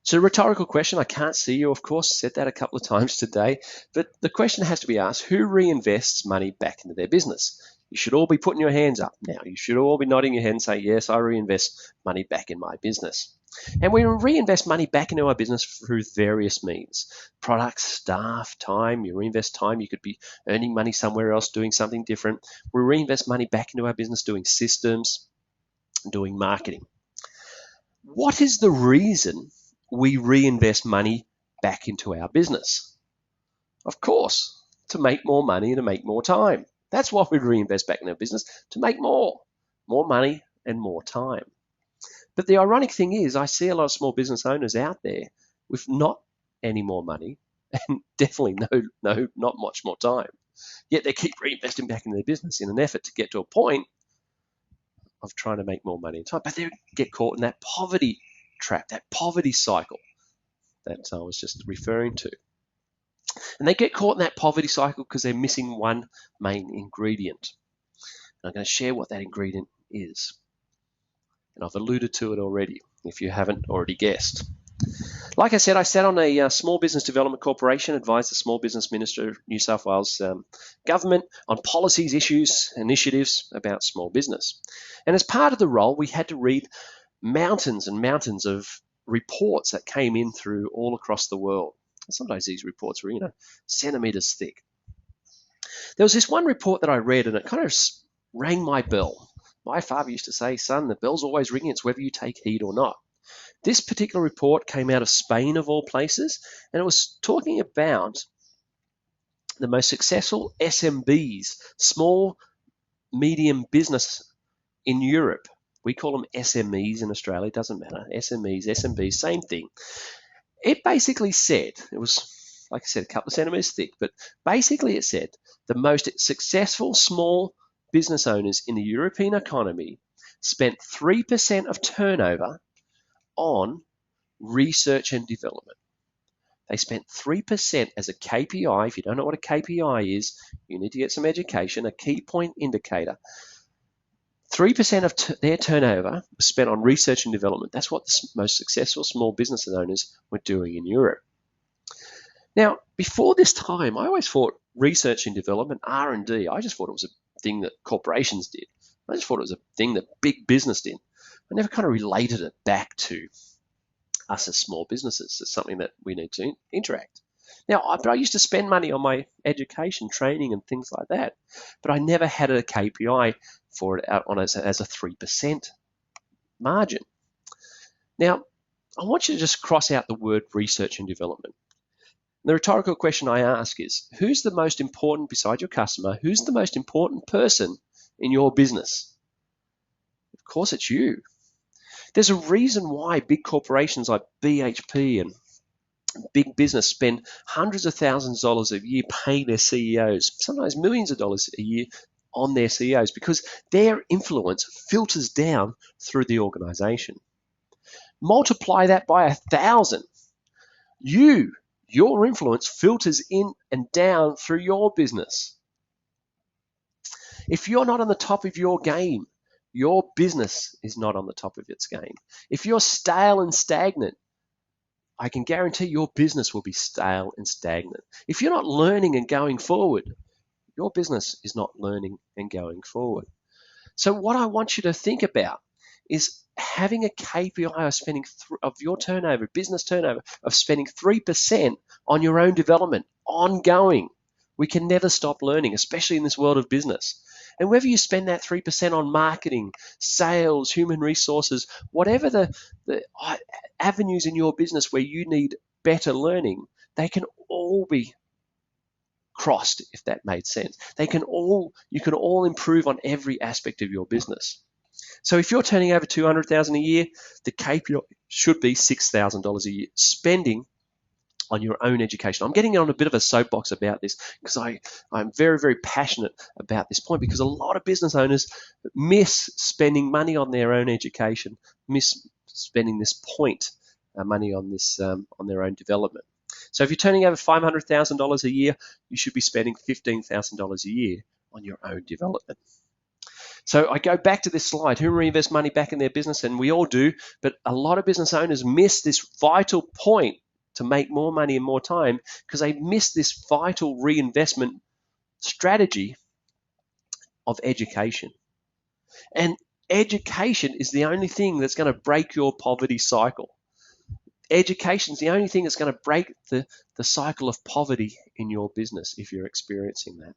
So rhetorical question, I can't see you, of course, said that a couple of times today, but the question has to be asked, who reinvests money back into their business? You should all be putting your hands up now. You should all be nodding your head and say, yes, I reinvest money back in my business. And we reinvest money back into our business through various means. Products, staff, time. You reinvest time. You could be earning money somewhere else, doing something different. We reinvest money back into our business, doing systems, doing marketing. What is the reason we reinvest money back into our business? Of course, to make more money and to make more time. That's why we reinvest back in our business, to make more money and more time. But the ironic thing is, I see a lot of small business owners out there with not any more money and definitely not much more time. Yet they keep reinvesting back in their business in an effort to get to a point of trying to make more money and time. But they get caught in that poverty trap, that poverty cycle that I was just referring to. And they get caught in that poverty cycle because they're missing one main ingredient. And I'm going to share what that ingredient is. And I've alluded to it already, if you haven't already guessed. Like I said, I sat on a Small Business Development Corporation, advised the Small Business Minister of New South Wales government on policies, issues, initiatives about small business. And as part of the role, we had to read mountains and mountains of reports that came in through all across the world. Sometimes these reports were, centimeters thick. There was this one report that I read, and it kind of rang my bell. My father used to say, son, the bell's always ringing. It's whether you take heed or not. This particular report came out of Spain, of all places, and it was talking about the most successful SMBs, small, medium business in Europe. We call them SMEs in Australia. It doesn't matter. SMEs, SMBs, same thing. It basically said, it was, like I said, a couple of centimeters thick, but basically it said the most successful small business owners in the European economy spent 3% of turnover on research and development. They spent 3% as a KPI. If you don't know what a KPI is, you need to get some education, a key point indicator. 3% of their turnover was spent on research and development. That's what the most successful small business owners were doing in Europe. Now, before this time, I always thought research and development, R&D, I just thought it was a thing that corporations did. I just thought it was a thing that big business did. I never kind of related it back to us as small businesses. It's something that we need to interact. Now, I used to spend money on my education, training, and things like that, but I never had a KPI for it out on as a 3% margin. Now, I want you to just cross out the word research and development. The rhetorical question I ask is, who's the most important, beside your customer, who's the most important person in your business? Of course, it's you. There's a reason why big corporations like BHP and big business spend hundreds of thousands of dollars a year paying their CEOs, sometimes millions of dollars a year on their CEOs, because their influence filters down through the organization. Multiply that by 1,000. Your influence filters in and down through your business. If you're not on the top of your game, your business is not on the top of its game. If you're stale and stagnant, I can guarantee your business will be stale and stagnant. If you're not learning and going forward, your business is not learning and going forward. So what I want you to think about is having a KPI of spending of your turnover, business turnover, of spending 3% on your own development, ongoing. We can never stop learning, especially in this world of business. And whether you spend that 3% on marketing, sales, human resources, whatever the avenues in your business where you need better learning, they can all be crossed, if that made sense. You can all improve on every aspect of your business. So if you're turning over $200,000 a year, the KPI should be $6,000 a year spending on your own education. I'm getting on a bit of a soapbox about this because I'm very, very passionate about this point, because a lot of business owners miss spending money on their own education, miss spending this point money on this on their own development. So if you're turning over $500,000 a year, you should be spending $15,000 a year on your own development. So I go back to this slide, who reinvests money back in their business? And we all do, but a lot of business owners miss this vital point to make more money in more time because they miss this vital reinvestment strategy of education. And education is the only thing that's going to break your poverty cycle. Education is the only thing that's going to break the cycle of poverty in your business if you're experiencing that.